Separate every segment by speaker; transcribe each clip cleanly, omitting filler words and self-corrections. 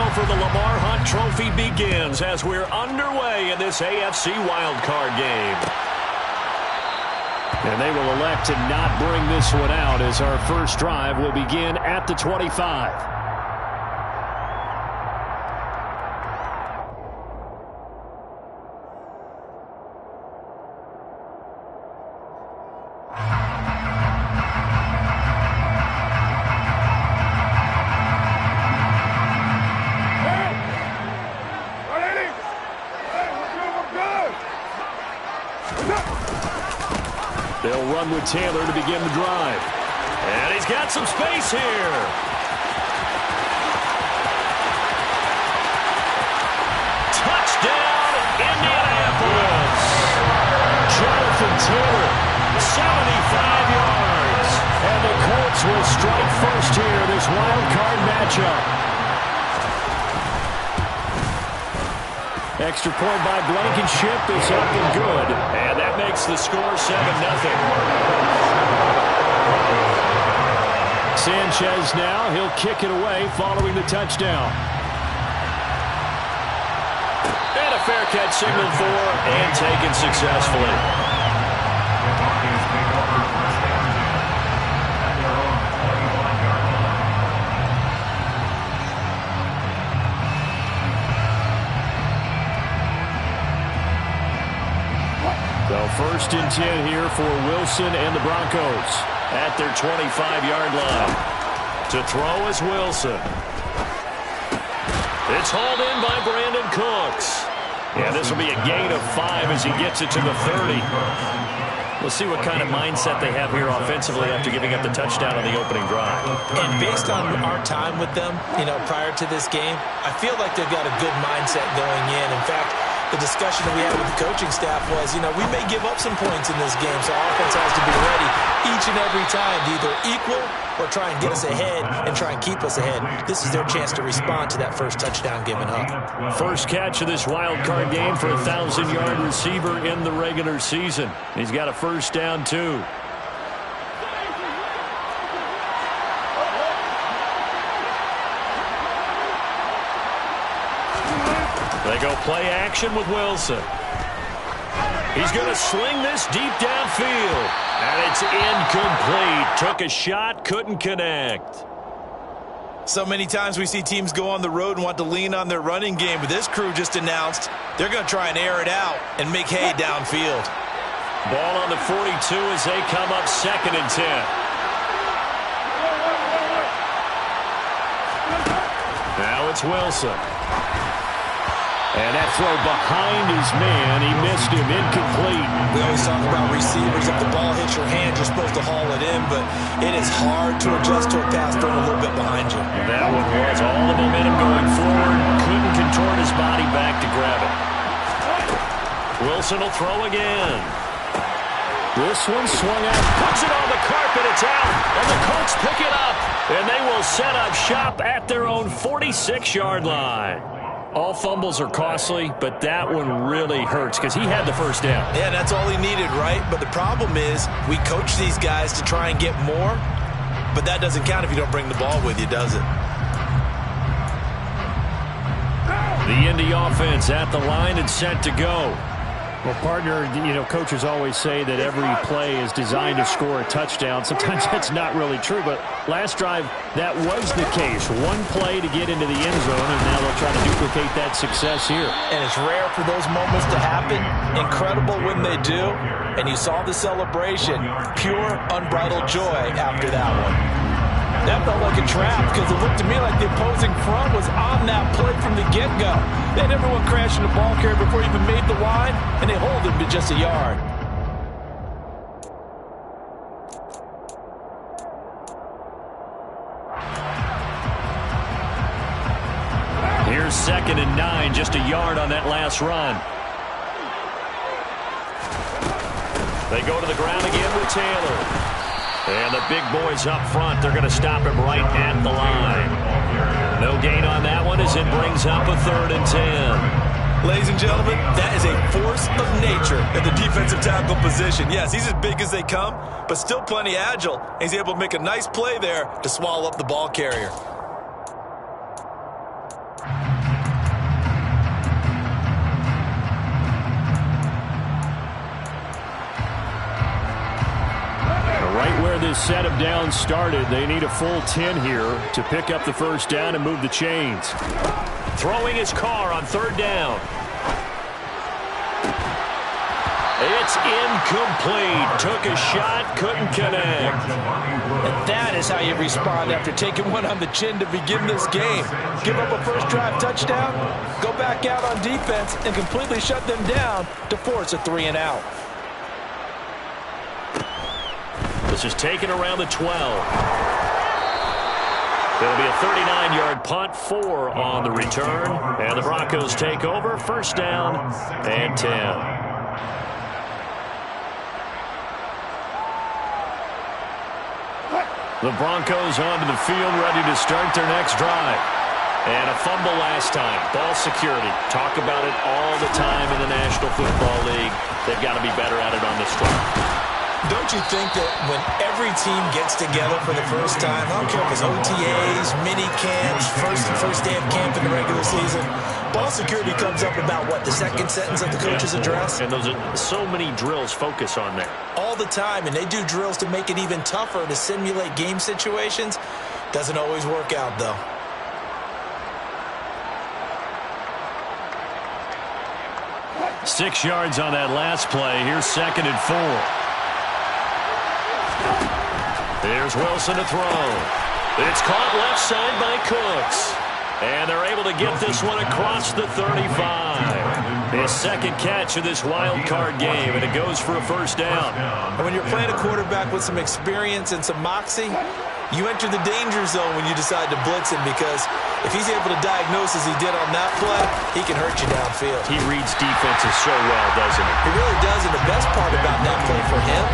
Speaker 1: battle for the Lamar Hunt Trophy begins as we're underway in this AFC wildcard game. And they will elect to not bring this one out as our first drive will begin at the 25. They'll run with Taylor to begin the drive. And he's got some space here. Touchdown, Indianapolis. Jonathan Taylor, 75 yards. And the Colts will strike first here, this wild card matchup. Extra point by Blankenship is up and good. And that makes the score 7-0. Sanchez now, he'll kick it away following the touchdown. And a fair catch signaled for and taken successfully. So first and 10 here for Wilson and the Broncos at their 25-yard line. To throw is Wilson. It's hauled in by Brandon Cooks. Yeah, this will be a gain of 5 as he gets it to the 30. We'll see what kind of mindset they have here offensively after giving up the touchdown on the opening drive.
Speaker 2: And based on our time with them, prior to this game, I feel like they've got a good mindset going in. In fact, the discussion that we had with the coaching staff was, we may give up some points in this game, so offense has to be ready each and every time to either equal or try and get us ahead and try and keep us ahead. This is their chance to respond to that first touchdown given up.
Speaker 1: First catch of this wild card game for a 1,000-yard receiver in the regular season. He's got a first down, too. They go play action with Wilson. He's going to sling this deep downfield. And it's incomplete. Took a shot, couldn't connect.
Speaker 2: So many times we see teams go on the road and want to lean on their running game, but this crew just announced they're going to try and air it out and make hay downfield.
Speaker 1: Ball on the 42 as they come up 2nd and 10. Now it's Wilson. And that throw behind his man, he missed him, incomplete.
Speaker 2: We always talk about receivers. If the ball hits your hand, you're supposed to haul it in, but it is hard to adjust to a pass thrown a little bit behind you.
Speaker 1: That one was all the momentum going forward. Couldn't contort his body back to grab it. Wilson will throw again. This one swung out, puts it on the carpet, it's out, and the Colts pick it up. And they will set up shop at their own 46-yard line. All fumbles are costly, but that one really hurts because he had the first down.
Speaker 2: Yeah, that's all he needed, right? But the problem is we coach these guys to try and get more, but that doesn't count if you don't bring the ball with you, does it?
Speaker 1: The Indy offense at the line and set to go.
Speaker 3: Well, partner, coaches always say that every play is designed to score a touchdown. Sometimes that's not really true, but last drive, that was the case. One play to get into the end zone, and now they'll try to duplicate that success here.
Speaker 2: And it's rare for those moments to happen. Incredible when they do. And you saw the celebration. Pure, unbridled joy after that one. That felt like a trap because it looked to me like the opposing front was on that play from the get-go. They had everyone crashing the ball carrier before he even made the line, and they hold him to just a yard.
Speaker 1: Here's 2nd and 9, just a yard on that last run. They go to the ground again with Taylor. And the big boys up front, they're going to stop him right at the line. No gain on that one as it brings up a 3rd and 10.
Speaker 2: Ladies and gentlemen, that is a force of nature at the defensive tackle position. Yes, he's as big as they come, but still plenty agile. He's able to make a nice play there to swallow up the ball carrier.
Speaker 3: this set of downs started. They need a full 10 here to pick up the first down and move the chains.
Speaker 1: Throwing his car on third down. It's incomplete. Took a shot, couldn't connect.
Speaker 2: And that is how you respond after taking one on the chin to begin this game. Give up a first drive touchdown, go back out on defense, and completely shut them down to force a 3-and-out.
Speaker 1: This is taken around the 12. It'll be a 39-yard punt, 4 on the return. And the Broncos take over, first down and 10. The Broncos onto the field, ready to start their next drive. And a fumble last time. Ball security. Talk about it all the time in the National Football League. They've got to be better at it on this drive.
Speaker 2: Don't you think that when every team gets together for the first time, I don't care if it's OTAs, mini camps, first day of camp in the regular season, ball security comes up about, what, the second sentence of the coach's address?
Speaker 1: And those are so many drills focus on that.
Speaker 2: All the time, and they do drills to make it even tougher to simulate game situations. Doesn't always work out, though.
Speaker 3: Six yards on that last play. Here's 2nd and 4.
Speaker 1: Here's Wilson to throw. It's caught left side by Cooks. And they're able to get this one across the 35. His second catch of this wild card game, and it goes for a first down.
Speaker 2: And when you're playing a quarterback with some experience and some moxie, you enter the danger zone when you decide to blitz him, because if he's able to diagnose as he did on that play, he can hurt you downfield.
Speaker 1: He reads defenses so well, doesn't he?
Speaker 2: He really does, and the best part about that play for him,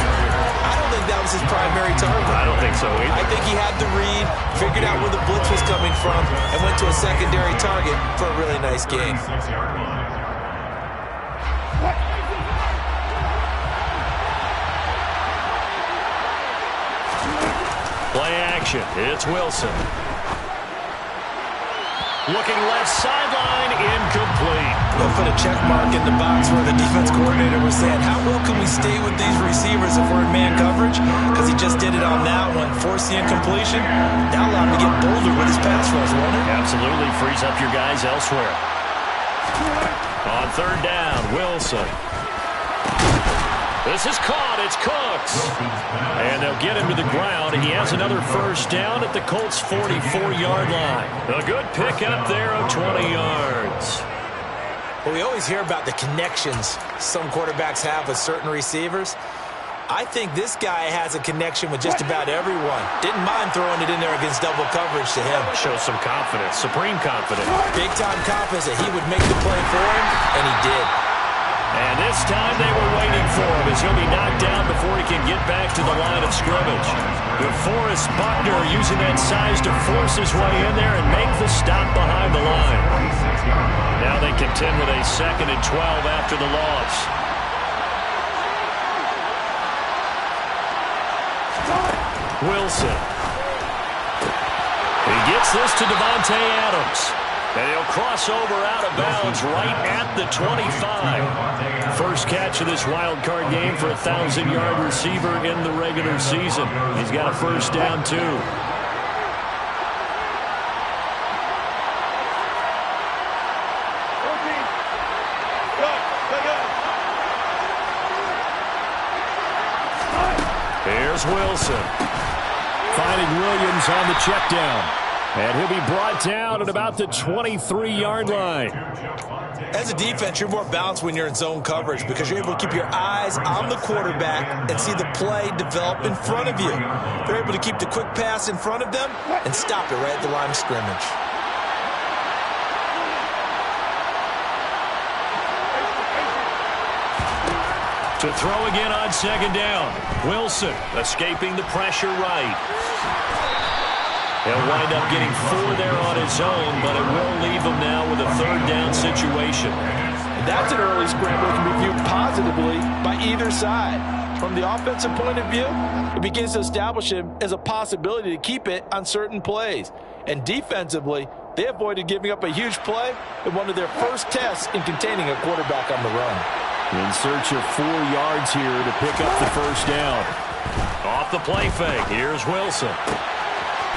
Speaker 2: I don't think that was his primary target.
Speaker 1: I don't think so either.
Speaker 2: I think he had the read, figured out where the blitz was coming from, and went to a secondary target for a really nice game.
Speaker 1: Play action. It's Wilson. Looking left sideline, incomplete.
Speaker 2: They'll put a check mark in the box where the defense coordinator was saying, how well can we stay with these receivers if we're in man coverage? Because he just did it on that one, forced the incompletion. That allowed him to get bolder with his pass rush, won't it?
Speaker 1: Absolutely frees up your guys elsewhere. On third down, Wilson. This is caught. It's Cooks. And they'll get him to the ground. And he has another first down at the Colts' 44-yard line. A good pickup there of 20 yards.
Speaker 2: Well, we always hear about the connections some quarterbacks have with certain receivers. I think this guy has a connection with just about everyone. Didn't mind throwing it in there against double coverage to him.
Speaker 1: Shows some confidence, supreme confidence.
Speaker 2: Big-time confidence that he would make the play for him, and he did.
Speaker 1: And this time they were waiting for him as he'll be knocked down before he can get back to the line of scrimmage. DeForest Buckner using that size to force his way in there and make the stop behind the line. Now they contend with a 2nd and 12 after the loss. Wilson. He gets this to Devontae Adams. And he'll cross over out of bounds right at the 25. First catch of this wild card game for a 1,000-yard receiver in the regular season. He's got a first down, too. Here's Wilson.
Speaker 3: Finding Williams on the check down. And he'll be brought down at about the 23-yard line.
Speaker 2: As a defense, you're more balanced when you're in zone coverage because you're able to keep your eyes on the quarterback and see the play develop in front of you. They're able to keep the quick pass in front of them and stop it right at the line of scrimmage.
Speaker 1: To throw again on second down. Wilson escaping the pressure right. He'll wind up getting 4 there on his own, but it will leave him now with a third down situation.
Speaker 2: That's an early scramble that can be viewed positively by either side. From the offensive point of view, it begins to establish him as a possibility to keep it on certain plays. And defensively, they avoided giving up a huge play in one of their first tests in containing a quarterback on the run.
Speaker 3: In search of 4 yards here to pick up the first down.
Speaker 1: Off the play fake. Here's Wilson.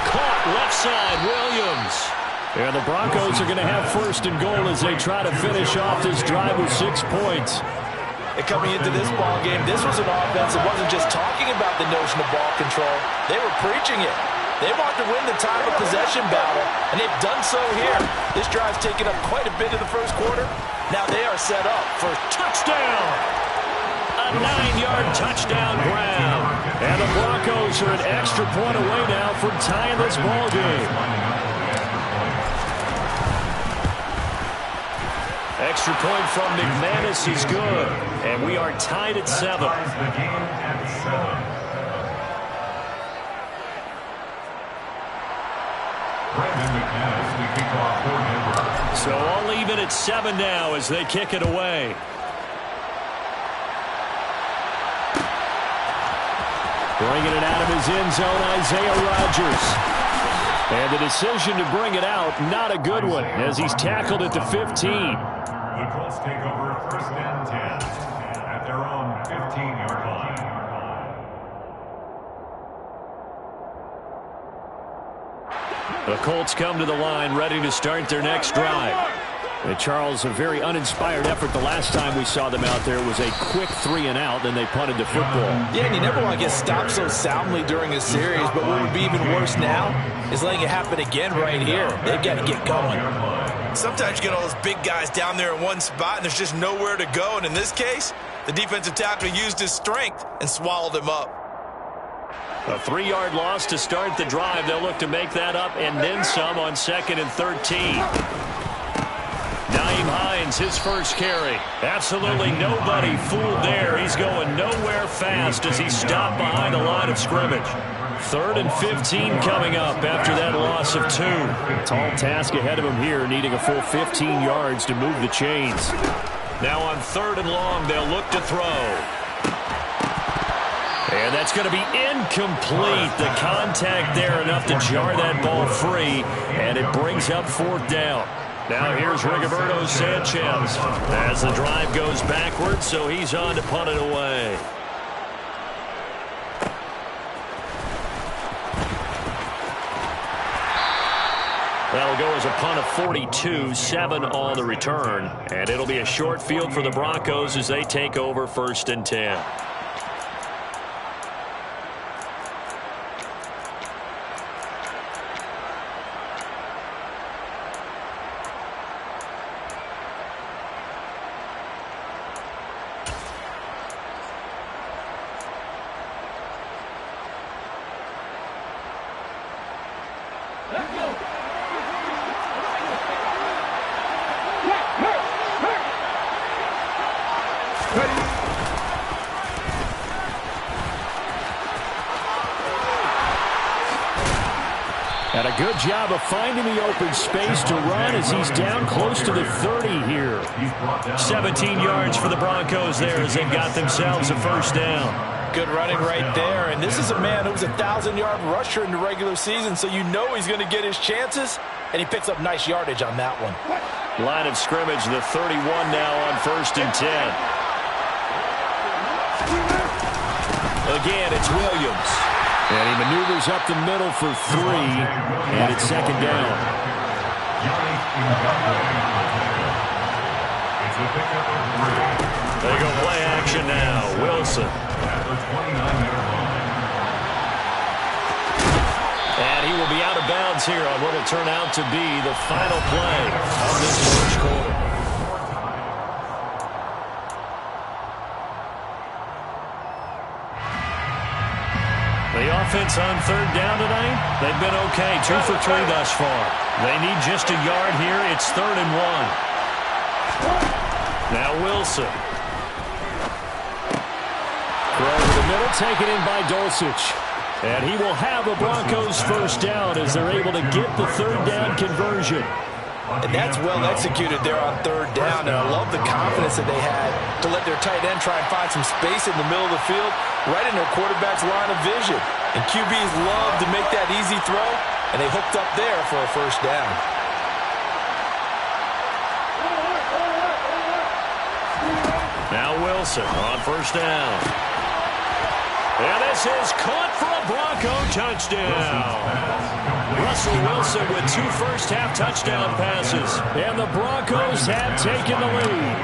Speaker 1: Caught left side, Williams.
Speaker 3: And the Broncos are going to have first and goal as they try to finish off this drive with 6 points.
Speaker 2: And coming into this ball game, this was an offense that wasn't just talking about the notion of ball control. They were preaching it. They want to win the time of possession battle, and they've done so here. This drive's taken up quite a bit in the first quarter. Now they are set up for
Speaker 1: touchdown. A 9-yard touchdown grab.
Speaker 3: And the Broncos are an extra point away now from tying this ball game.
Speaker 1: Extra point from McManus is good. And we are tied at 7. So all even at 7 now as they kick it away.
Speaker 3: Bringing it out of his end zone, Isaiah Rodgers. And the decision to bring it out, not a good one, as he's tackled at the 15.
Speaker 4: The Colts take over first and 10 at their own 15-yard line.
Speaker 1: The Colts come to the line ready to start their next drive.
Speaker 3: And Charles, a very uninspired effort. The last time we saw them out there was a quick 3-and-out, then they punted the football.
Speaker 2: Yeah, and you never want to get stopped so soundly during a series, but what would be even worse now is letting it happen again right here. They've got to get going. Sometimes you get all those big guys down there in one spot, and there's just nowhere to go. And in this case, the defensive tackle used his strength and swallowed him up.
Speaker 1: A 3-yard loss to start the drive. They'll look to make that up and then some on 2nd and 13. Nyheim Hines, his first carry. Absolutely nobody fooled there. He's going nowhere fast as he's stopped behind the line of scrimmage. 3rd and 15 coming up after that loss of 2.
Speaker 3: Tall task ahead of him here, needing a full 15 yards to move the chains.
Speaker 1: Now on 3rd and long, they'll look to throw. And that's going to be incomplete. The contact there enough to jar that ball free, and it brings up 4th down. Now here's Rigoberto Sanchez as the drive goes backwards, so he's on to punt it away. That'll go as a punt of 42, 7 on the return. And it'll be a short field for the Broncos as they take over 1st and 10.
Speaker 3: And a good job of finding the open space to run as he's down close to the 30 here.
Speaker 1: 17 yards for the Broncos there as they've got themselves a first down.
Speaker 2: Good running right there. And this is a man who was a 1,000-yard rusher in the regular season, so you know he's going to get his chances, and he picks up nice yardage on that one.
Speaker 1: Line of scrimmage, the 31 now on 1st and 10. Again, it's Williams.
Speaker 3: And he maneuvers up the middle for 3, and it's 2nd down.
Speaker 1: They go play action now. Wilson. And he will be out of bounds here on what will turn out to be the final play of this first quarter. The offense on 3rd down tonight, they've been okay. 2 for 3 thus far. They need just a yard here. It's 3rd and 1. Now Wilson.
Speaker 3: Throw over the middle, taken in by Dulcich. And he will have a Broncos first down as they're able to get the 3rd down conversion.
Speaker 2: And that's well executed there on 3rd down, and I love the confidence that they had to let their tight end try and find some space in the middle of the field, right in their quarterback's line of vision. And QBs love to make that easy throw, and they hooked up there for a first down.
Speaker 1: Now Wilson on first down. And this is caught for a Bronco touchdown. Russell Wilson with 2 first-half touchdown passes.
Speaker 3: And the Broncos have taken the lead.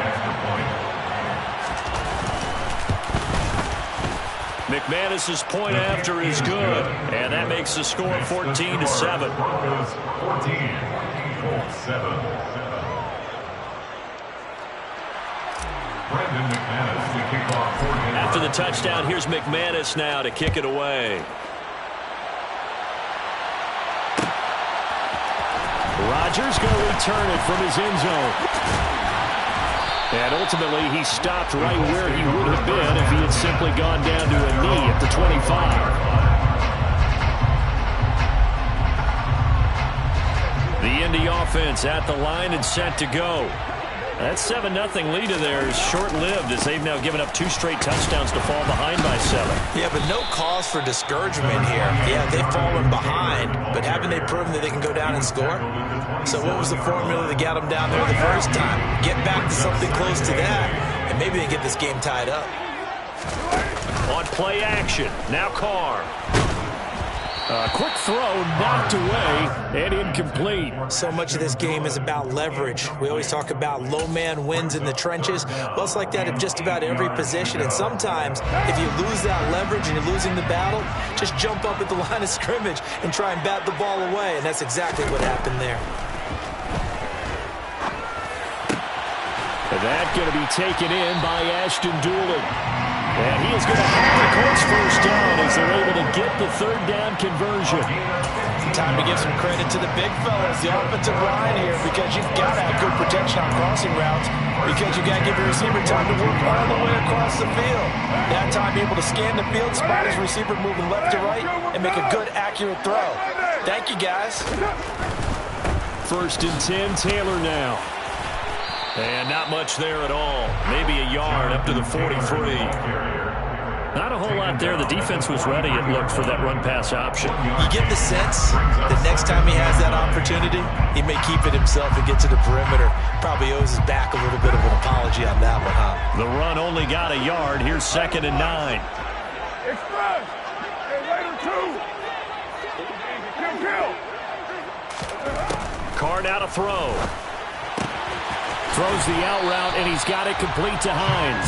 Speaker 1: McManus's point after is good. And that makes the score 14-7.
Speaker 4: Broncos 14-7.
Speaker 1: After the touchdown, here's McManus now to kick it away.
Speaker 3: Rodgers going to return it from his end zone. And ultimately, he stopped right where he would have been if he had simply gone down to a knee at the 25. The Indy offense at the line and set to go. That 7-0 lead of theirs is short-lived as they've now given up 2 straight touchdowns to fall behind by 7.
Speaker 2: Yeah, but no cause for discouragement here. Yeah, they've fallen behind, but haven't they proven that they can go down and score? So what was the formula that got them down there the first time? Get back to something close to that, and maybe they get this game tied up.
Speaker 1: On play action, now Carr.
Speaker 3: Quick throw, knocked away, and incomplete.
Speaker 2: So much of this game is about leverage. We always talk about low man wins in the trenches. Well, it's like that at just about every position. And sometimes, if you lose that leverage and you're losing the battle, just jump up at the line of scrimmage and try and bat the ball away. And that's exactly what happened there.
Speaker 3: And that going to be taken in by Ashton Doolin. And he is going to have the Colts first down as they're able to get the 3rd down conversion.
Speaker 2: Time to give some credit to the big fellas, the offensive line here, because you've got to have good protection on crossing routes, because you've got to give your receiver time to work all the way across the field. That time able to scan the field, spot his receiver moving left to right, and make a good, accurate throw. Thank you, guys.
Speaker 3: 1st and 10, Taylor now.
Speaker 1: And not much there at all. Maybe a yard up to the 43. Not a whole lot there. The defense was ready, it looked, for that run-pass option.
Speaker 2: You get the sense that next time he has that opportunity, he may keep it himself and get to the perimeter. Probably owes his back a little bit of an apology on that one, huh?
Speaker 1: The run only got a yard. Here's 2nd and 9.
Speaker 5: Express! Hey, later, 2! Kill!
Speaker 1: Carr now to throw.
Speaker 3: Throws the out route, and he's got it complete to Hines.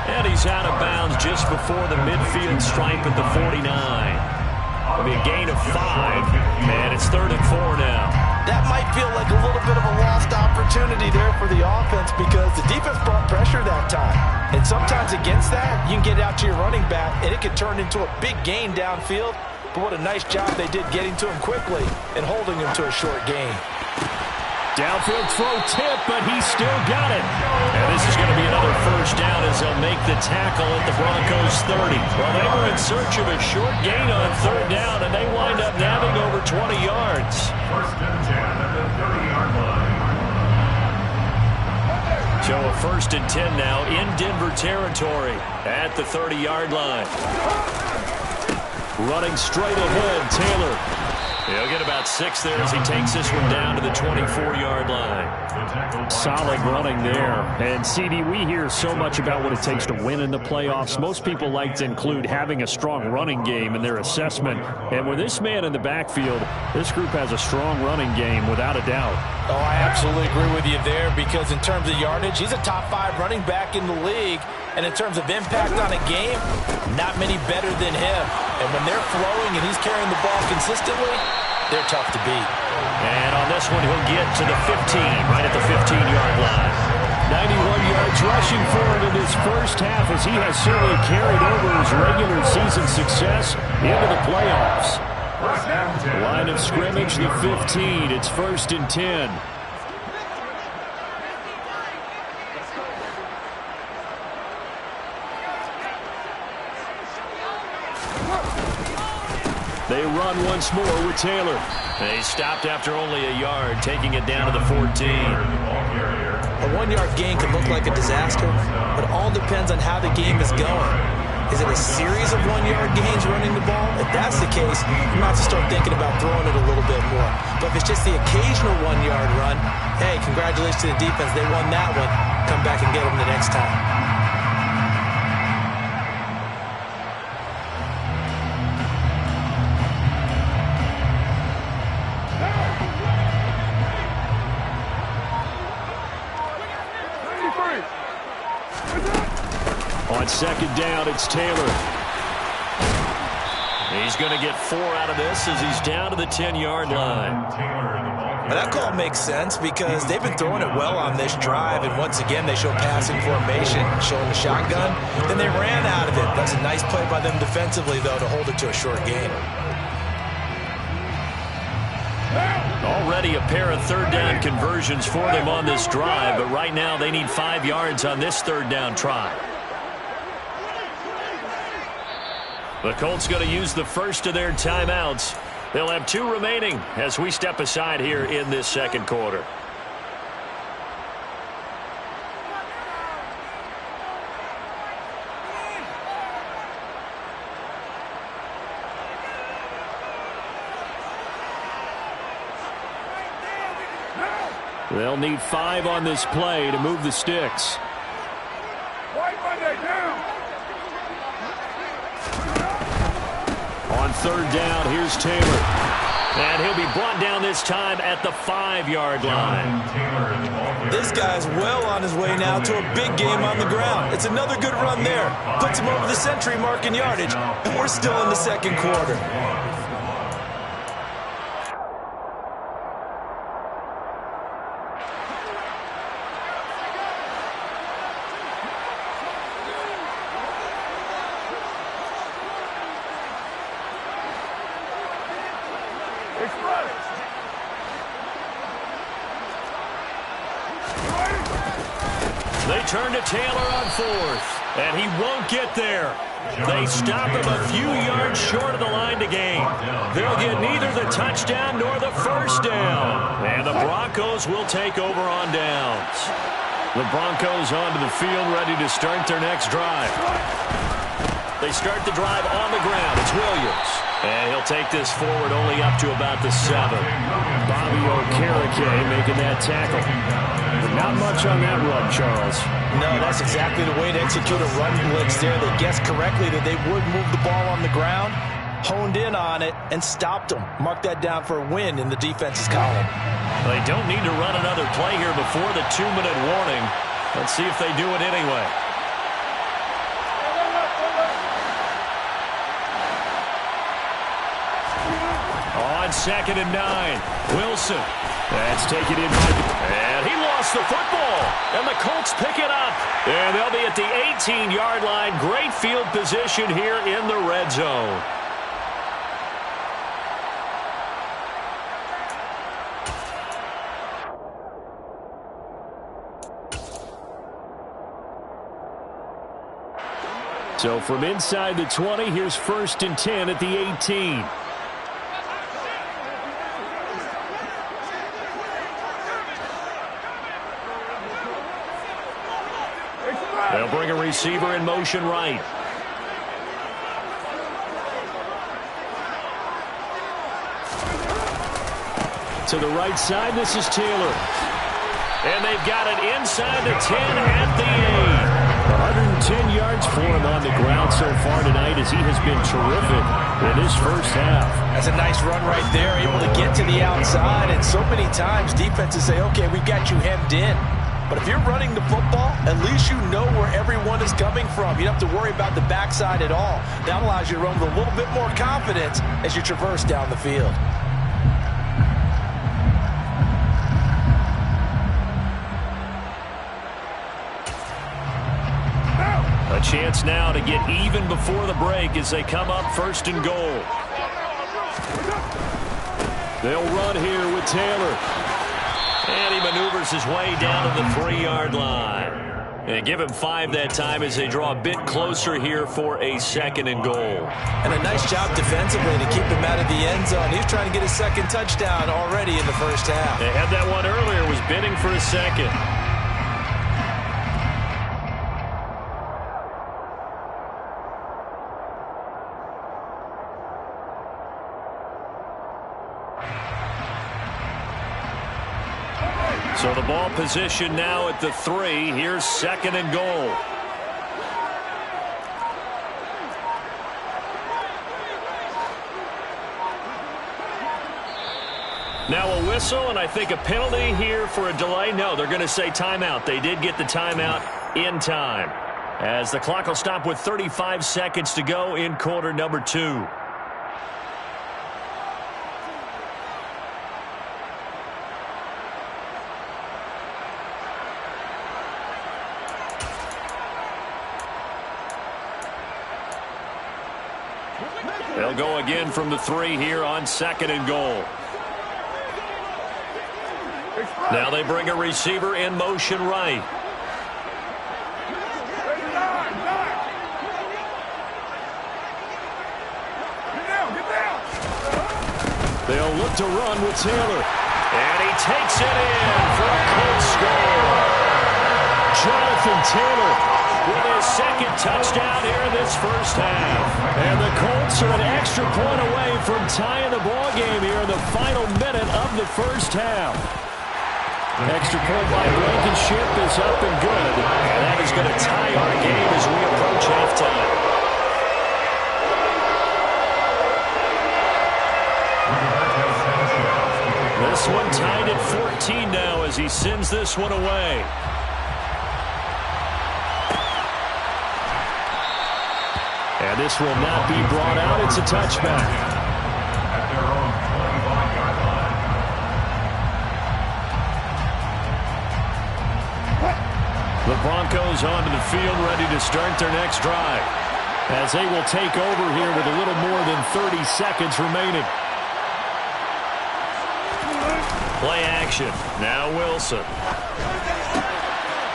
Speaker 1: And he's out of bounds just before the midfield stripe at the 49. It'll be a gain of 5, and it's 3rd and 4 now.
Speaker 2: That might feel like a little bit of a lost opportunity there for the offense because the defense brought pressure that time. And sometimes against that, you can get out to your running back, and it could turn into a big gain downfield. But what a nice job they did getting to him quickly and holding him to a short gain.
Speaker 3: Downfield throw tip, but he still got it.
Speaker 1: And this is going to be another first down as they'll make the tackle at the Broncos 30. Well, they were in search of a short gain on 3rd down, and they wind up nabbing over 20 yards.
Speaker 4: 1st and 10 at the 30-yard line.
Speaker 1: So a 1st and 10 now in Denver territory at the 30-yard line.
Speaker 3: Running straight ahead, Taylor.
Speaker 1: He'll get about 6 there as he takes this one down to the 24-yard line.
Speaker 3: Solid running there. And, CD, we hear so much about what it takes to win in the playoffs. Most people like to include having a strong running game in their assessment. And with this man in the backfield, this group has a strong running game without a doubt.
Speaker 2: Oh, I absolutely agree with you there because in terms of yardage, he's a top 5 running back in the league. And in terms of impact on a game, not many better than him. And when they're flowing and he's carrying the ball consistently, they're tough to beat.
Speaker 1: And on this one, he'll get to the 15, right at the 15-yard line.
Speaker 3: 91 yards rushing for him in his first half as he has certainly carried over his regular season success into the playoffs. Line of scrimmage, the 15. It's 1st and 10. They run once more with Taylor.
Speaker 1: They stopped after only a yard, taking it down to the 14.
Speaker 2: A 1-yard gain can look like a disaster, but all depends on how the game is going. Is it a series of 1-yard gains running the ball? If that's the case, you might have to start thinking about throwing it a little bit more. But if it's just the occasional 1-yard run, hey, congratulations to the defense. They won that one. Come back and get them the next time.
Speaker 3: On second down, it's Taylor.
Speaker 1: He's going to get 4 out of this as he's down to the 10-yard line.
Speaker 2: And that call makes sense because they've been throwing it well on this drive, and once again they show passing formation, showing the shotgun. Then they ran out of it. That's a nice play by them defensively, though, to hold it to a short gain.
Speaker 1: Already a pair of third-down conversions for them on this drive, but right now they need 5 yards on this third-down try. The Colts going to use the first of their timeouts. They'll have 2 remaining as we step aside here in this second quarter.
Speaker 3: They'll need 5 on this play to move the sticks. On third down, here's Taylor. And he'll be brought down this time at the 5-yard line.
Speaker 2: This guy's well on his way now to a big game on the ground. It's another good run there. Puts him over the century mark in yardage, and we're still in the second quarter.
Speaker 1: They turn to Taylor on 4th, and he won't get there. They stop him a few yards short of the line to gain. They'll get neither the touchdown nor the first down. And the Broncos will take over on downs.
Speaker 3: The Broncos onto the field, ready to start their next drive.
Speaker 1: They start the drive on the ground. It's Williams. And he'll take this forward only up to about the 7.
Speaker 3: Bobby Okereke making that tackle. But not much on that run, Charles.
Speaker 2: No, that's exactly the way to execute a run blitz there. They guessed correctly that they would move the ball on the ground, honed in on it, and stopped them. Mark that down for a win in the defense's column.
Speaker 1: They don't need to run another play here before the 2-minute warning. Let's see if they do it anyway. On 2nd and 9, Wilson.
Speaker 3: That's taken in
Speaker 1: And he lost the football. And the Colts pick it up. And they'll be at the 18-yard line. Great field position here in the red zone.
Speaker 3: So from inside the 20, here's 1st and 10 at the 18.
Speaker 1: They'll bring a receiver in motion right.
Speaker 3: To the right side, this is Taylor.
Speaker 1: And they've got it inside the 10 at the 8.
Speaker 3: 110 yards for him on the ground so far tonight as he has been terrific in his first half.
Speaker 2: That's a nice run right there, able to get to the outside. And so many times defenses say, okay, we've got you hemmed in. But if you're running the football, at least you know where everyone is coming from. You don't have to worry about the backside at all. That allows you to run with a little bit more confidence as you traverse down the field.
Speaker 1: A chance now to get even before the break as they come up 1st and goal.
Speaker 3: They'll run here with Taylor.
Speaker 1: And he maneuvers his way down to the 3-yard line. And give him 5 that time as they draw a bit closer here for a 2nd and goal.
Speaker 2: And a nice job defensively to keep him out of the end zone. He's trying to get his 2nd touchdown already in the first half.
Speaker 1: They had that one earlier, was bidding for a 2nd. So the ball position now at the 3. Here's 2nd and goal. Now a whistle, and I think a penalty here for a delay. No, they're going to say timeout. They did get the timeout in time. as the clock will stop with 35 seconds to go in quarter number 2. They'll go again from the 3 here on 2nd and goal. Now they bring a receiver in motion right. They'll look to run with Taylor. And he takes it in for a Colts score. Jonathan Taylor with his 2nd touchdown here in this first half. And the Colts are an extra point away from tying the ball game here in the final minute of the first half. Extra point by Blankenship is up and good. And that is going to tie our game as we approach halftime. This one tied at 14 now as he sends this one away. And this will not be brought out. It's a touchback.
Speaker 4: At their own 25-yard line.
Speaker 1: The Broncos onto the field, ready to start their next drive.
Speaker 3: As they will take over here with a little more than 30 seconds remaining.
Speaker 1: Play action. Now Wilson.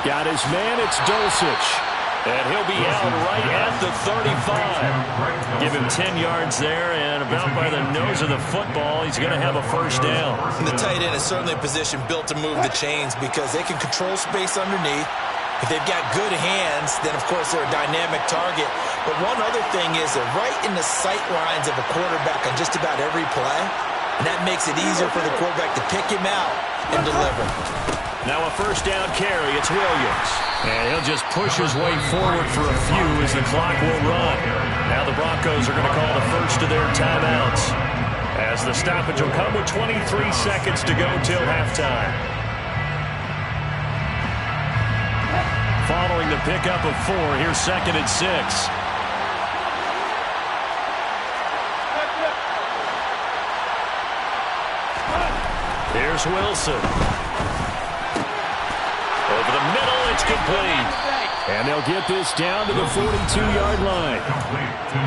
Speaker 3: Got his man. It's Dulcich.
Speaker 1: And he'll be out right at the 35. Give him 10 yards there, and about by the nose of the football, he's going to have a first down.
Speaker 2: The tight end is certainly a position built to move the chains because they can control space underneath. If they've got good hands, then, of course, they're a dynamic target. But one other thing is they're right in the sight lines of a quarterback on just about every play, and that makes it easier for the quarterback to pick him out and deliver.
Speaker 1: Now a first down carry. It's Williams. And he'll just push his way forward for a few as the clock will run. Now the Broncos are going to call the first of their timeouts, as the stoppage will come with 23 seconds to go till halftime. Following the pickup of 4, here's 2nd and 6. Here's Wilson. Over the middle, it's complete.
Speaker 3: And they'll get this down to the 42-yard line.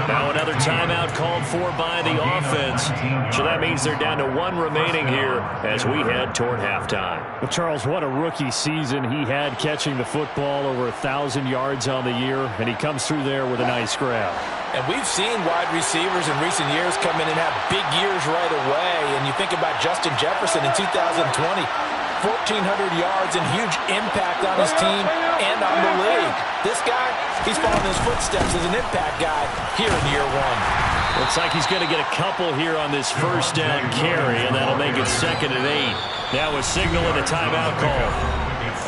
Speaker 1: Now another timeout called for by the offense. So that means they're down to 1 remaining here as we head toward halftime.
Speaker 3: Well, Charles, what a rookie season he had catching the football, over 1,000 yards on the year, and he comes through there with a nice grab.
Speaker 2: And we've seen wide receivers in recent years come in and have big years right away. And you think about Justin Jefferson in 2020. 1,400 yards and huge impact on his team and on the league. This guy, he's following his footsteps as an impact guy here in year 1.
Speaker 1: Looks like he's going to get a couple here on this first down carry, and that'll make it 2nd and 8. Now a signal and a timeout call,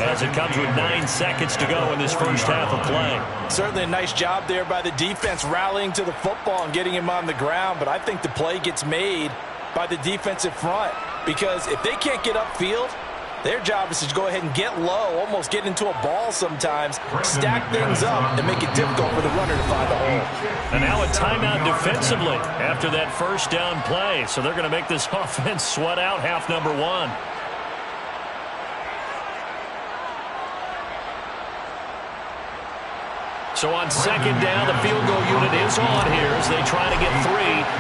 Speaker 1: as it comes with 9 seconds to go in this first half of play.
Speaker 2: Certainly a nice job there by the defense rallying to the football and getting him on the ground, but I think the play gets made by the defensive front, because if they can't get upfield, their job is to go ahead and get low, almost get into a ball sometimes, stack things up, and make it difficult for the runner to find a hole.
Speaker 1: And now a timeout defensively after that first down play. So they're going to make this offense sweat out half number 1. So on 2nd down, the field goal unit is on here as they try to get 3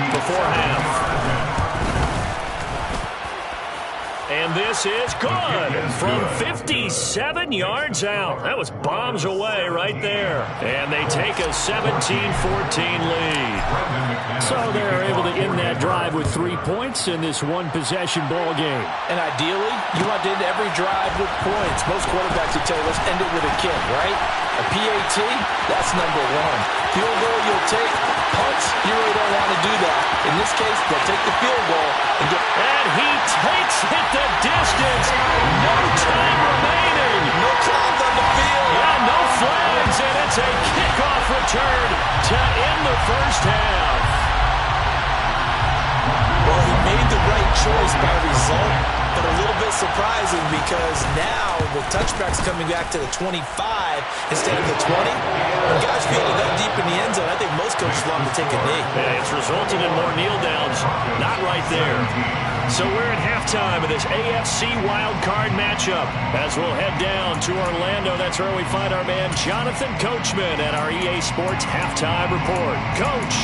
Speaker 1: before half. And this is good from 57 yards out. That was bombs away right there. And they take a 17-14 lead.
Speaker 3: So they're able to end that drive with 3 points in this one-possession ball game.
Speaker 2: And ideally, you want to end every drive with points. Most quarterbacks would tell you, let's end it with a kick, right? A PAT, that's number 1. Field goal, you'll take. Punts, you really don't want to do that. In this case, they'll take the field goal and get...
Speaker 1: And he takes it the distance. No time remaining.
Speaker 2: No clouds on the field.
Speaker 1: Yeah, no flags, and it's a kickoff return to end the first half.
Speaker 2: Well, he made the right choice by result. but a little bit surprising because now the touchback's coming back to the 25 instead of the 20. When guys feel it that deep in the end zone, I think most coaches want to take a knee.
Speaker 1: Yeah, it's resulted in more kneel downs. Not right there. So we're at halftime of this AFC wildcard matchup. As we'll head down to Orlando, that's where we find our man Jonathan Coachman at our EA Sports Halftime Report. Coach.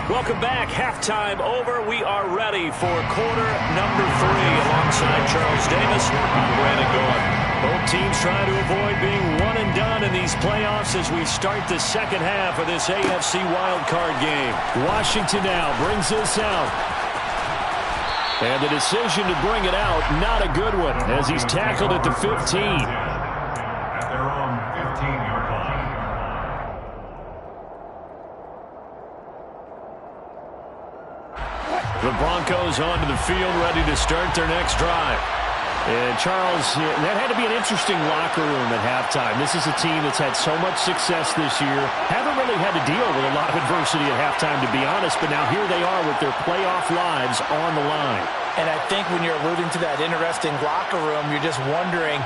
Speaker 1: Welcome back. Halftime over. We are ready for quarter number 3. Alongside Charles Davis, I'm Brandon Gaudin. Both teams trying to avoid being one and done in these playoffs as we start the second half of this AFC wildcard game. Washington now brings this out. And the decision to bring it out, not a good one, as he's tackled at the 15.
Speaker 4: At their own 15-yard line.
Speaker 1: The Broncos onto the field, ready to start their next drive. And Charles, that had to be an interesting locker room at halftime. This is a team that's had so much success this year. Haven't really had to deal with a lot of adversity at halftime, to be honest. But now here they are with their playoff lives on the line.
Speaker 2: And I think when you're alluding to that interesting locker room, you're just wondering,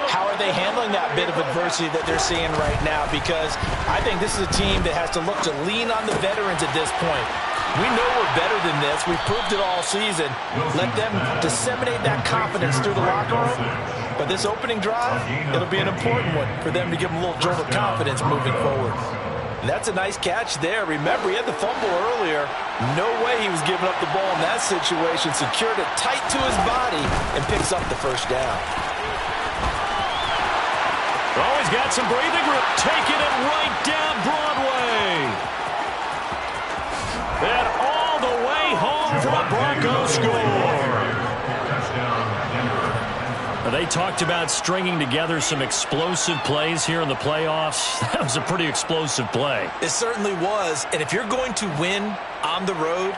Speaker 2: how are they handling that bit of adversity that they're seeing right now? Because I think this is a team that has to look to lean on the veterans at this point. We know we're better than this. We've proved it all season. Let them disseminate that confidence through the locker room. But this opening drive, it'll be an important one for them to give them a little jolt of confidence moving forward. And that's a nice catch there. Remember, he had the fumble earlier. No way he was giving up the ball in that situation. Secured it tight to his body and picks up the first down.
Speaker 1: Oh, he's got some breathing room. Taking it right down Broadway. And all the way home for a Broncos score. They talked about stringing together some explosive plays here in the playoffs. That was a pretty explosive play.
Speaker 2: It certainly was. And if you're going to win on the road,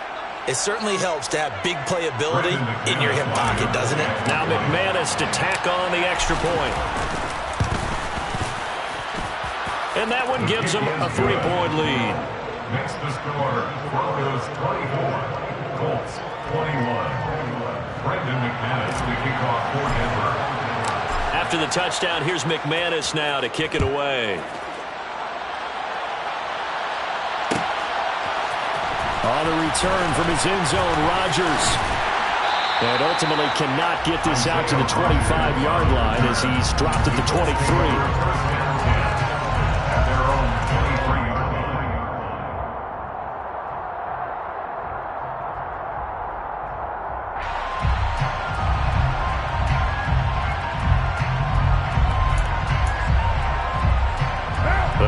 Speaker 2: it certainly helps to have big playability in your hip pocket, doesn't it?
Speaker 1: Now McManus to tack on the extra point. And that one gives them a 3-point lead.
Speaker 4: Next to score, Broncos 24, Colts 21. Brendan McManus to kick off for Denver.
Speaker 1: After the touchdown, here's McManus now to kick it away. On the return from his end zone, Rodgers. And ultimately cannot get this out to the 25-yard line as he's dropped at the 23.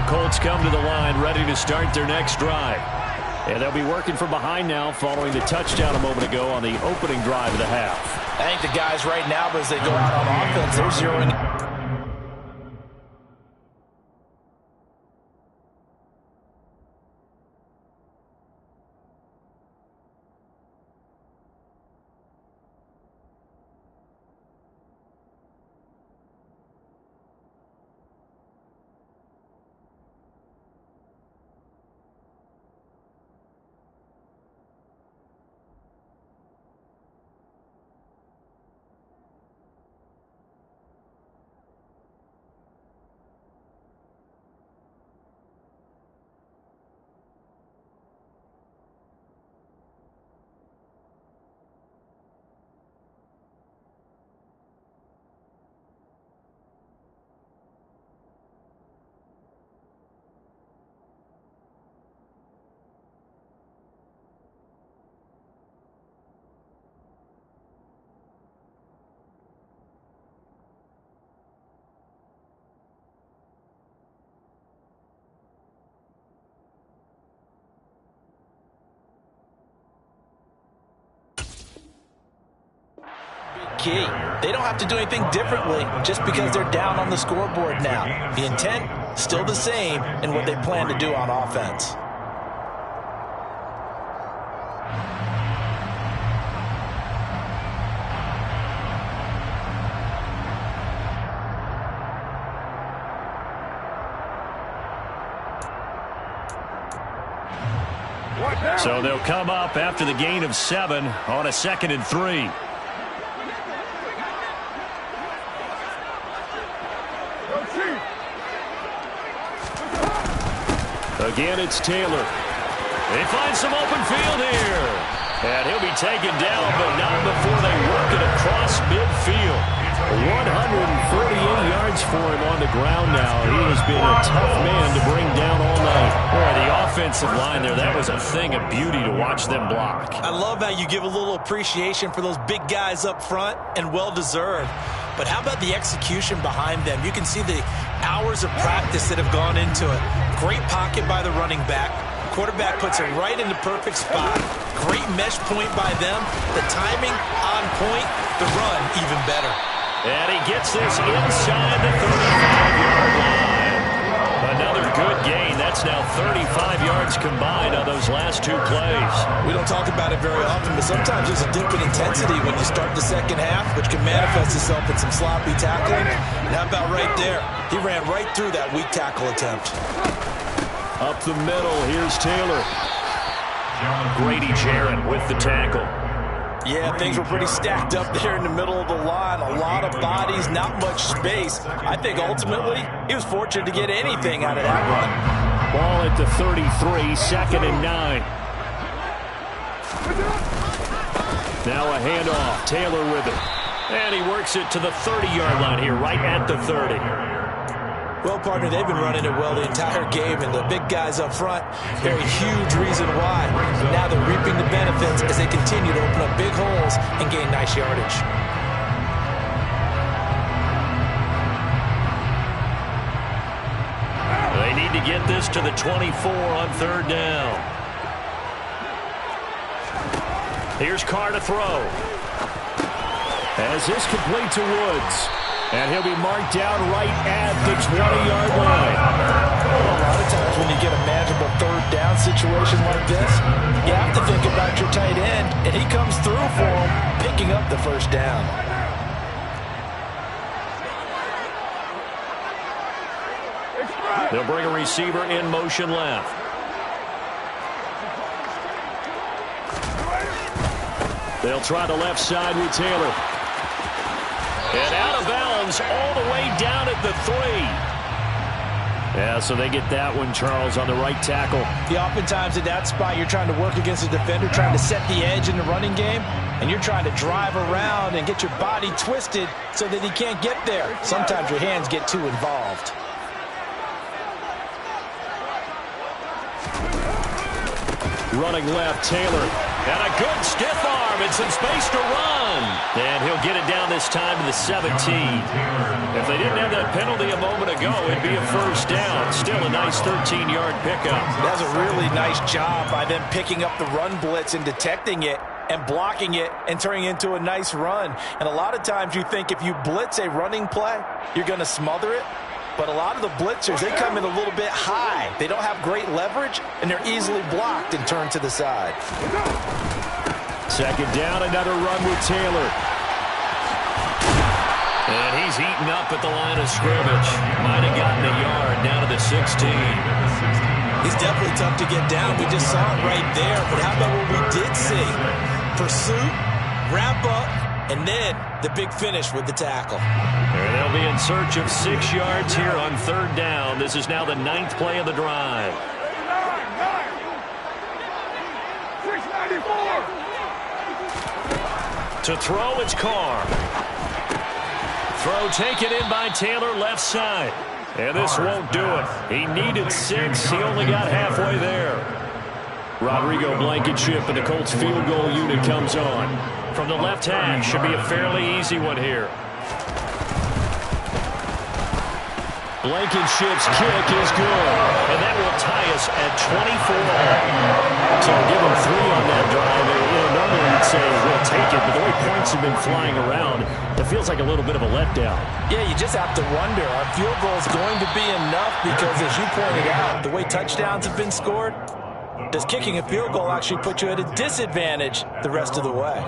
Speaker 1: Colts come to the line, ready to start their next drive. And they'll be working from behind now following the touchdown a moment ago on the opening drive of the half.
Speaker 2: I think the guys right now, as they go out on offense, they're zeroing. Key. They don't have to do anything differently just because they're down on the scoreboard now. The intent, still the same in what they plan to do on offense.
Speaker 3: So they'll come up after the gain of 7 on a 2nd and 3. Again, it's Taylor. They find some open field here. And he'll be taken down, but not before they work it across midfield. 148 yards for him on the ground now. He has been a tough man to bring down all night. Boy, the offensive line there, that was a thing of beauty to watch them block.
Speaker 2: I love how you give a little appreciation for those big guys up front, and well-deserved. But how about the execution behind them? You can see the hours of practice that have gone into it. Great pocket by the running back. Quarterback puts it right in the perfect spot. Great mesh point by them. The timing on point. The run even better.
Speaker 3: And he gets this inside the 35-yard line. Another good gain. That's now 35 yards combined on those last 2 plays.
Speaker 2: We don't talk about it very often, but sometimes there's a dip in intensity when you start the second half, which can manifest itself in some sloppy tackling. And how about right there? He ran right through that weak tackle attempt.
Speaker 3: Up the middle, here's Taylor. Grady Jarrett with the tackle.
Speaker 2: Yeah, things were pretty stacked up there in the middle of the line. A lot of bodies, not much space. I think ultimately he was fortunate to get anything out of that run.
Speaker 3: Ball at the 33, 2nd and 9. Now a handoff, Taylor with it. And he works it to the 30-yard line here, right at the 30.
Speaker 2: Well, partner, they've been running it well the entire game, and the big guys up front, they're a huge reason why. Now they're reaping the benefits as they continue to open up big holes and gain nice yardage.
Speaker 3: They need to get this to the 24 on 3rd down. Here's Carr to throw. As this complete to Woods. And he'll be marked down right at the 20-yard line.
Speaker 2: A lot of times when you get a manageable 3rd down situation like this, you have to think about your tight end, and he comes through for him, picking up the 1st down.
Speaker 3: They'll bring a receiver in motion left. They'll try the left side with Taylor. And out of bounds all the way down at the 3. Yeah, so they get that one, Charles, on the right tackle.
Speaker 2: Yeah, oftentimes at that spot, you're trying to work against a defender, trying to set the edge in the running game, and you're trying to drive around and get your body twisted so that he can't get there. Sometimes your hands get too involved.
Speaker 3: Running left, Taylor. And a good stiff arm and some space to run. And he'll get it down this time to the 17. If they didn't have that penalty a moment ago, it'd be a 1st down. Still a nice 13-yard pickup.
Speaker 2: That's a really nice job by them picking up the run blitz and detecting it and blocking it and turning it into a nice run. And a lot of times you think if you blitz a running play, you're going to smother it. But a lot of the blitzers, they come in a little bit high. They don't have great leverage, and they're easily blocked and turned to the side.
Speaker 3: 2nd down, another run with Taylor. And he's eaten up at the line of scrimmage. Might have gotten a yard down to the 16.
Speaker 2: He's definitely tough to get down. We just saw it right there. But how about what we did see? Pursuit, wrap up, and then the big finish with the tackle.
Speaker 3: And they'll be in search of 6 yards here on 3rd down. This is now the 9th play of the drive.
Speaker 5: 694.
Speaker 3: To throw, it's Carr. Throw taken in by Taylor, left side. And this won't do it. He needed 6. He only got halfway there. Rodrigo Blankenship and the Colts field goal unit comes on. From the left hash, should be a fairly easy one here. Blankenship's kick is good, and that will tie us at 24. So give them 3 on that drive. Normally you'd say we'll take it, but the way points have been flying around, it feels like a little bit of a letdown.
Speaker 2: Yeah, you just have to wonder, are field goals going to be enough? Because as you pointed out, the way touchdowns have been scored, does kicking a field goal actually put you at a disadvantage the rest of the way?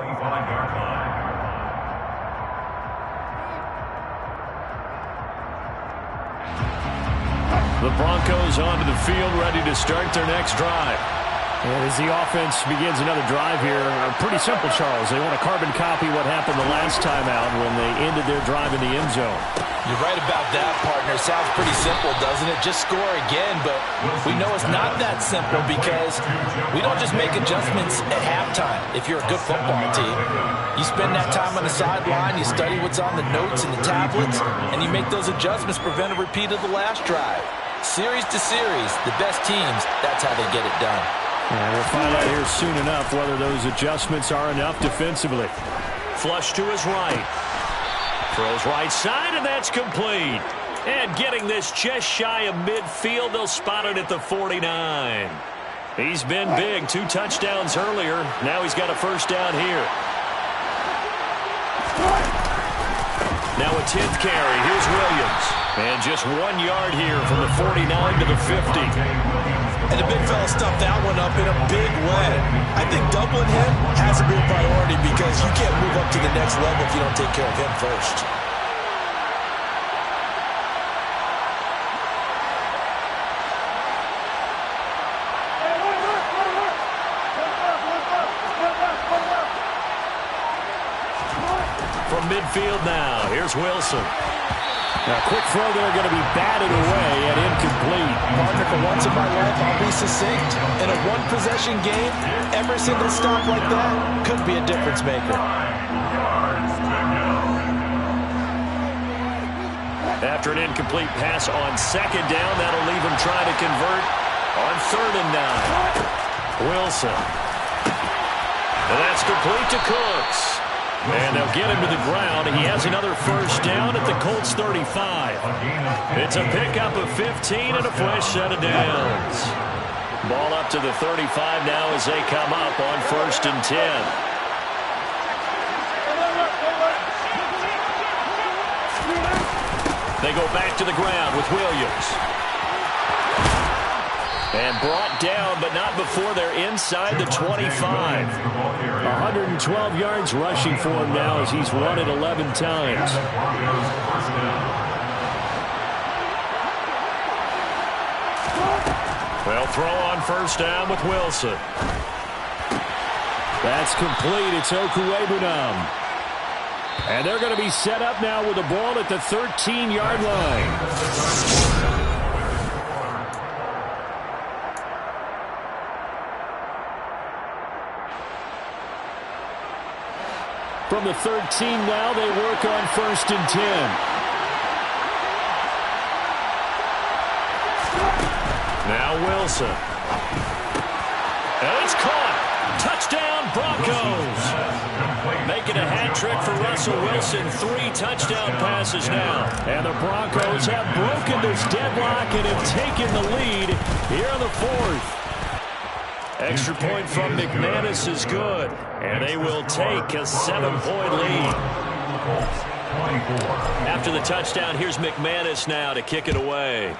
Speaker 2: The
Speaker 3: Broncos onto the field, ready to start their next drive. And as the offense begins another drive here, pretty simple, Charles. They want to carbon copy what happened the last time out when they ended their drive in the end zone.
Speaker 2: You're right about that, partner. Sounds pretty simple, doesn't it? Just score again, but we know it's not that simple because we don't just make adjustments at halftime if you're a good football team. You spend that time on the sideline, you study what's on the notes and the tablets, and you make those adjustments, prevent a repeat of the last drive. Series to series, the best teams, that's how they get it done.
Speaker 3: And we'll find out here soon enough whether those adjustments are enough defensively.
Speaker 1: Flush to his right. Throws right side, and that's complete. And getting this just shy of midfield, they'll spot it at the 49. He's been big. 2 touchdowns earlier. Now he's got a first down here. Now a 10th carry. Here's Williams. And just 1 yard here from the 49 to the 50.
Speaker 2: And the big fella stuffed that one up in a big way. I think doubling him has to be a priority because you can't move up to the next level if you don't take care of him first.
Speaker 1: From midfield now, here's Wilson.
Speaker 3: Now, quick throw there, going to be batted away and incomplete.
Speaker 2: Partner, for once in my life, I'll be succinct. In a one-possession game, every single stop like that could be a difference maker.
Speaker 1: After an incomplete pass on second down, that'll leave him trying to convert on 3rd and 9. Wilson. And that's complete to Cooks. And they'll get him to the ground. He has another first down at the Colts 35. It's a pickup of 15 and a fresh set of downs. Ball up to the 35 now as they come up on 1st and 10. They go back to the ground with Williams. And brought down, but not before they're inside the 25.
Speaker 3: 112 yards rushing for him now as he's run it 11 times.
Speaker 1: Well, throw on first down with Wilson.
Speaker 3: That's complete. It's Okuwebunam. And they're going to be set up now with the ball at the 13-yard line. From the 13 now, they work on 1st and 10.
Speaker 1: Now Wilson. And it's caught. Touchdown, Broncos. Making a hat trick for Russell Wilson. 3 touchdown passes now.
Speaker 3: And the Broncos have broken this deadlock and have taken the lead here in the 4th.
Speaker 1: Extra point from McManus is good. And they will take a 7-point lead. After the touchdown, here's McManus now to kick it away.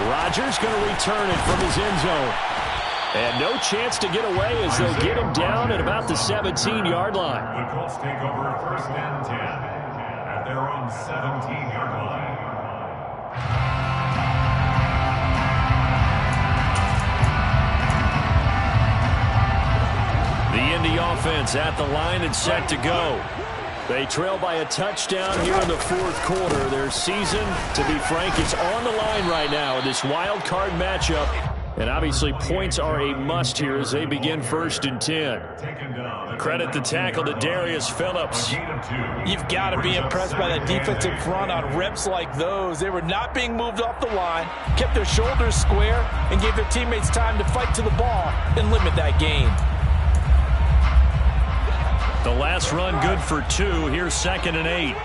Speaker 3: Rodgers going to return it from his end zone. And no chance to get away as they'll get him down at about the 17-yard line.
Speaker 4: The Colts take over 1st and 10 at their own 17-yard line.
Speaker 1: The Indy offense at the line and set to go.
Speaker 3: They trail by a touchdown here in the 4th quarter. Their season, to be frank, is on the line right now in this wild card matchup. And obviously points are a must here as they begin 1st and 10.
Speaker 1: Credit the tackle to Darius Phillips.
Speaker 2: You've got to be impressed by that defensive front on reps like those. They were not being moved off the line, kept their shoulders square, and gave their teammates time to fight to the ball and limit that gain.
Speaker 1: The last run good for 2. Here's 2nd and 8.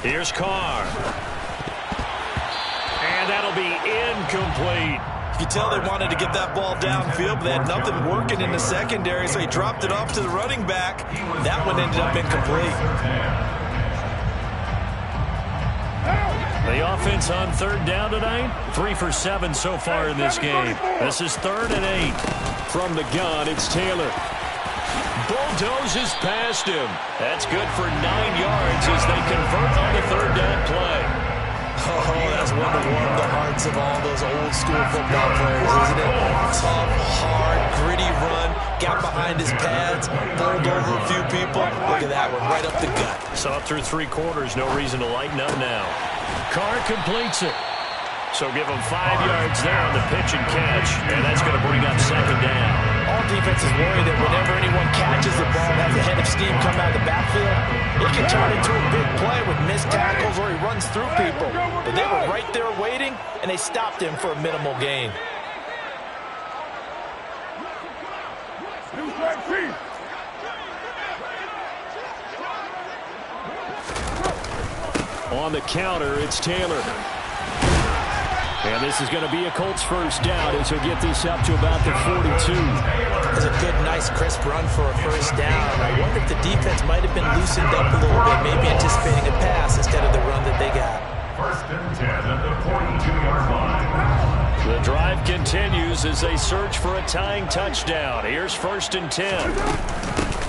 Speaker 1: Here's Carr. And that'll be incomplete.
Speaker 2: You can tell they wanted to get that ball downfield, but they had nothing working in the secondary, so he dropped it off to the running back. That one ended up incomplete.
Speaker 1: The offense on 3rd down tonight, 3 for 7 so far in this game. This is 3rd and 8.
Speaker 3: From the gun, it's Taylor.
Speaker 1: Bulldozes past him. That's good for 9 yards as they convert on the 3rd down play.
Speaker 2: Oh, that's one to warm the hearts of all those old school football players, isn't it? Tough, hard, gritty run, got behind his pads, bowled over a few people. Look at that one, right up the gut.
Speaker 1: Saw through 3 quarters, no reason to lighten up now. Carr completes it. So give him 5 yards there on the pitch and catch, and that's going to bring up 2nd down.
Speaker 2: All defenses worry that whenever anyone catches the ball and has a head of steam come out of the backfield, it can turn into a big play with missed tackles or he runs through people. But they were right there waiting, and they stopped him for a minimal gain.
Speaker 3: On the counter, it's Taylor. And this is going to be a Colts first down as he'll get this up to about the 42.
Speaker 2: It's a good, nice, crisp run for a first down. I wonder if the defense might have been loosened up a little bit, maybe anticipating a pass instead of the run that they got.
Speaker 4: 1st and 10 at the 42-yard line.
Speaker 1: The drive continues as they search for a tying touchdown. Here's 1st and 10.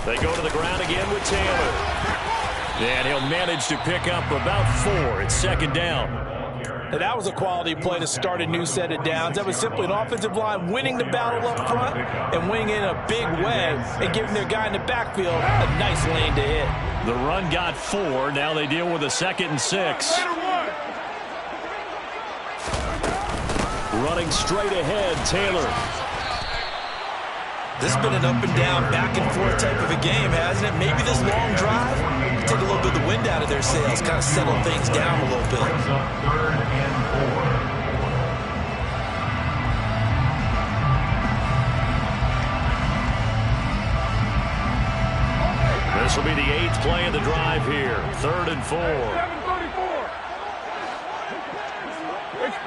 Speaker 1: They go to the ground again with Taylor. And he'll manage to pick up about 4. It's 2nd down.
Speaker 2: Now, that was a quality play to start a new set of downs. That was simply an offensive line winning the battle up front and winning in a big way and giving their guy in the backfield a nice lane to hit.
Speaker 1: The run got 4. Now they deal with a 2nd and 6. Running straight ahead, Taylor.
Speaker 2: This has been an up and down, back and forth type of a game, hasn't it? Maybe this long drive take a little bit of the wind out of their sails, kind of settle things down a little bit.
Speaker 4: 3rd and 4.
Speaker 1: This will be the 8th play of the drive here. 3rd and 4.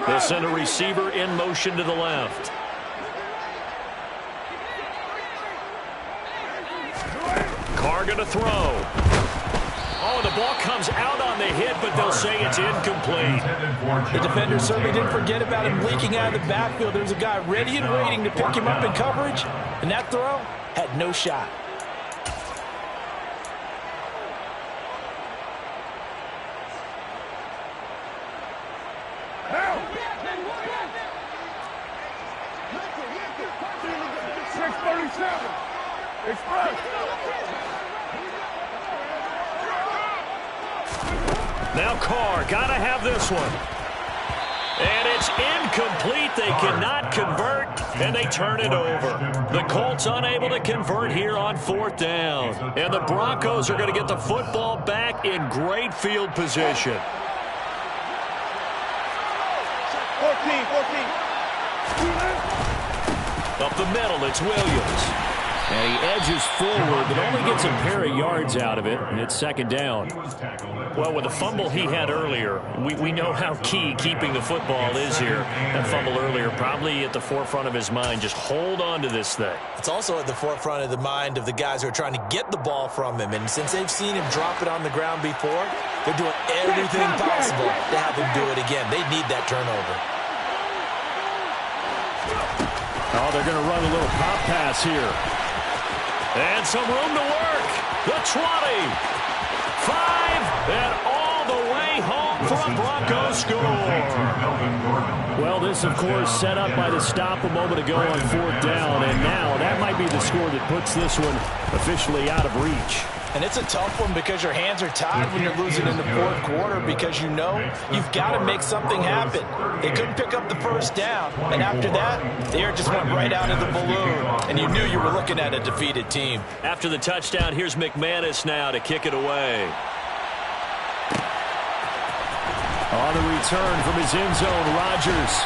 Speaker 1: They'll send a receiver in motion to the left. Carr going to throw. Oh, the ball comes out on the hit, but they'll say it's incomplete.
Speaker 2: The defender certainly didn't forget about him leaking out of the backfield. There's a guy ready and waiting to pick him up in coverage, and that throw had no shot.
Speaker 1: Now Carr, gotta have this one. And it's incomplete. They cannot convert, and they turn it over. The Colts unable to convert here on 4th down. And the Broncos are going to get the football back in great field position.
Speaker 5: 14.
Speaker 1: Up the middle, it's Williams.
Speaker 3: And he edges forward, but only gets a pair of yards out of it, and it's 2nd down.
Speaker 1: Well, with the fumble he had earlier, we know how key keeping the football is here. That fumble earlier probably at the forefront of his mind. Just hold on to this thing.
Speaker 2: It's also at the forefront of the mind of the guys who are trying to get the ball from him. And since they've seen him drop it on the ground before, they're doing everything possible to have him do it again. They need that turnover.
Speaker 3: Oh, they're going to run a little pop pass here.
Speaker 1: And some room to work. The 20. 5. And all the way home for a Broncos score.
Speaker 3: Well, this, of course, set up by the stop a moment ago on 4th down. And now that might be the score that puts this one officially out of reach.
Speaker 2: And it's a tough one because your hands are tied when you're losing in the 4th quarter because you know you've got to make something happen. They couldn't pick up the first down, and after that, the air just went right out of the balloon, and you knew you were looking at a defeated team.
Speaker 1: After the touchdown, here's McManus now to kick it away.
Speaker 3: On the return from his end zone, Rodgers.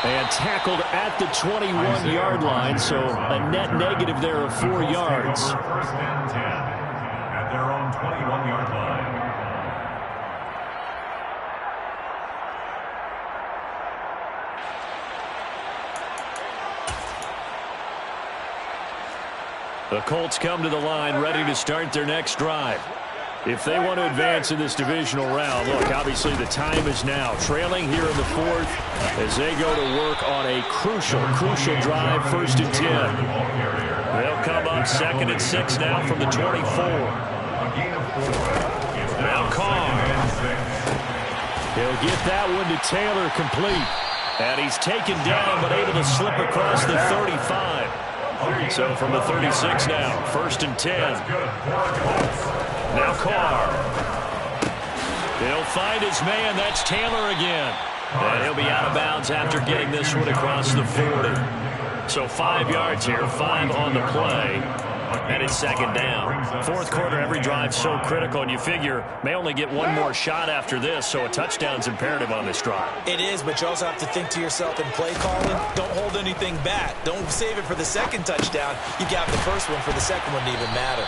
Speaker 3: And tackled at the 21-yard line, so a net negative there of 4 yards.
Speaker 4: 1st and 10 at their own 21-yard line.
Speaker 1: The Colts come to the line ready to start their next drive. If they want to advance in this divisional round, look, obviously the time is now. Trailing here in the 4th as they go to work on a crucial drive, 1st and 10. They'll come up 2nd and 6 now from the 24. Now Carr.
Speaker 3: He'll get that one to Taylor complete. And he's taken down but able to slip across the 35. So from the 36 now, 1st and 10. Now Carr. He'll find his man. That's Taylor again. And he'll be out of bounds after getting this one across the 40. So 5 yards here, 5 on the play. And it's 2nd down. 4th quarter, every drive's so critical, and you figure may only get one more shot after this, so a touchdown's imperative on this drive.
Speaker 2: It is, but you also have to think to yourself in play calling, don't hold anything back. Don't save it for the 2nd touchdown. You got the 1st one for the 2nd one to even matter.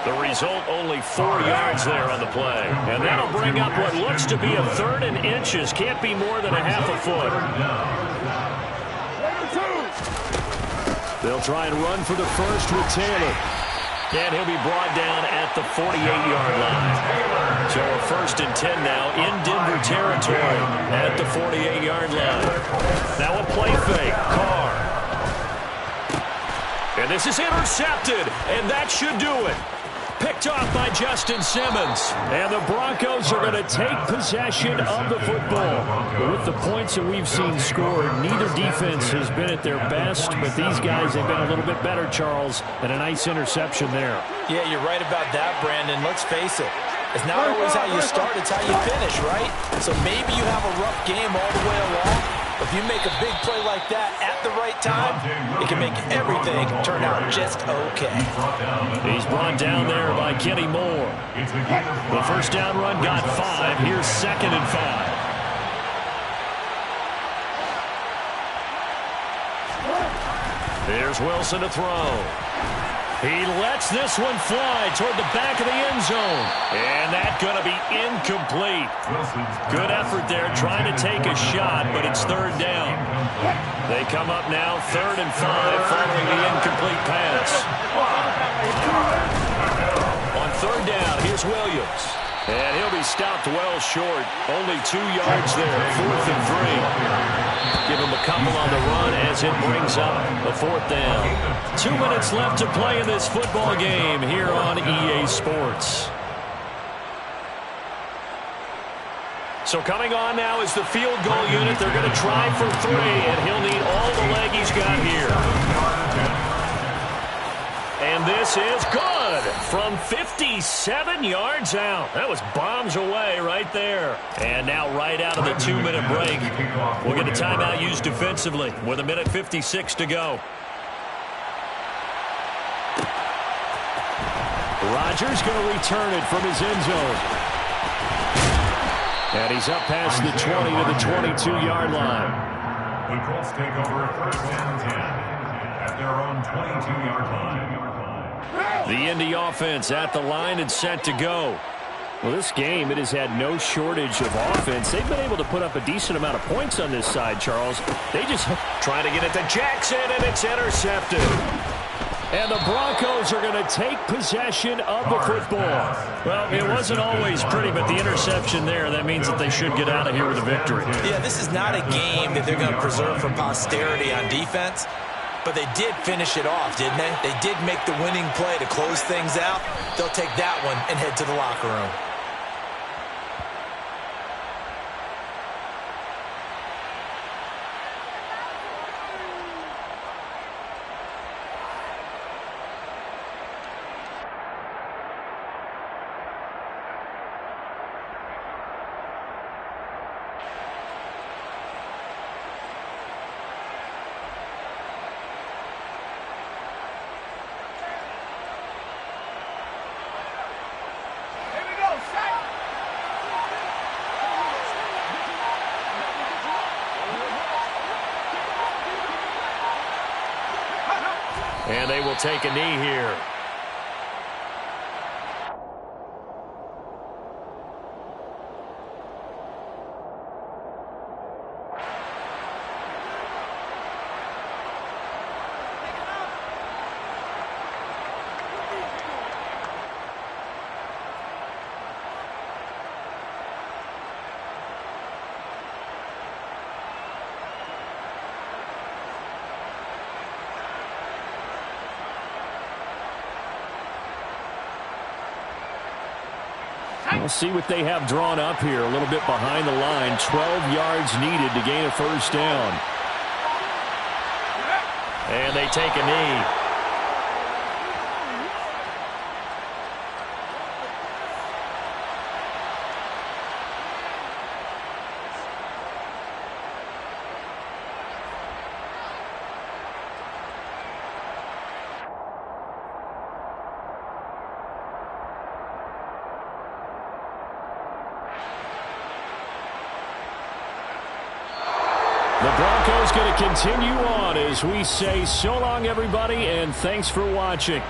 Speaker 3: The result, only 4 yards there on the play. And that'll bring up what looks to be a 3rd and inches. Can't be more than a half a foot. They'll try and run for the 1st with Taylor. And he'll be brought down at the 48-yard line. So a 1st and 10 now in Denver territory at the 48-yard line. Now a play fake. Carr. And this is intercepted, and that should do it. Picked off by Justin Simmons. And the Broncos are going to take possession of the football. With the points that we've seen scored, neither defense has been at their best, but these guys have been a little bit better, Charles, and a nice interception there.
Speaker 2: Yeah, you're right about that, Brandon. Let's face it. It's not always how you start, it's how you finish, right? So maybe you have a rough game all the way along. If you make a big play like that at the right time, it can make everything turn out just okay.
Speaker 3: He's brought down there by Kenny Moore. The 1st down run got 5. Here's 2nd and 5. Here's Wilson to throw. He lets this one fly toward the back of the end zone. And that's going to be incomplete. Good effort there trying to take a shot, but it's 3rd down. They come up now 3rd and 5 following the incomplete pass. On 3rd down, here's Williams. And he'll be stopped well short. Only 2 yards there, 4th and 3. Give him a couple on the run as it brings up a 4th down. 2 minutes left to play in this football game here on EA Sports. So coming on now is the field goal unit. They're going to try for 3, and he'll need all the leg he's got here. And this is good from 57 yards out. That was bombs away right there. And now right out of the 2-minute break, we'll get a timeout used defensively with 1:56 to go. Rodgers going to return it from his end zone. And he's up past the 20 to the 22-yard line.
Speaker 4: The Colts take over 1st and 10 at their own 22-yard line.
Speaker 3: The Indy offense at the line and set to go. Well, this game, it has had no shortage of offense. They've been able to put up a decent amount of points on this side, Charles. They just try to get it to Jackson, and it's intercepted. And the Broncos are going to take possession of the football. Well, it wasn't always pretty, but the interception there, that means that they should get out of here with a victory.
Speaker 2: Yeah, this is not a game that they're going to preserve for posterity on defense. But they did finish it off, didn't they? They did make the winning play to close things out. They'll take that one and head to the locker room.
Speaker 3: And they will take a knee here. We'll see what they have drawn up here. A little bit behind the line. 12 yards needed to gain a first down.
Speaker 1: And they take a knee.
Speaker 3: The Broncos going to continue on as we say so long, everybody, and thanks for watching.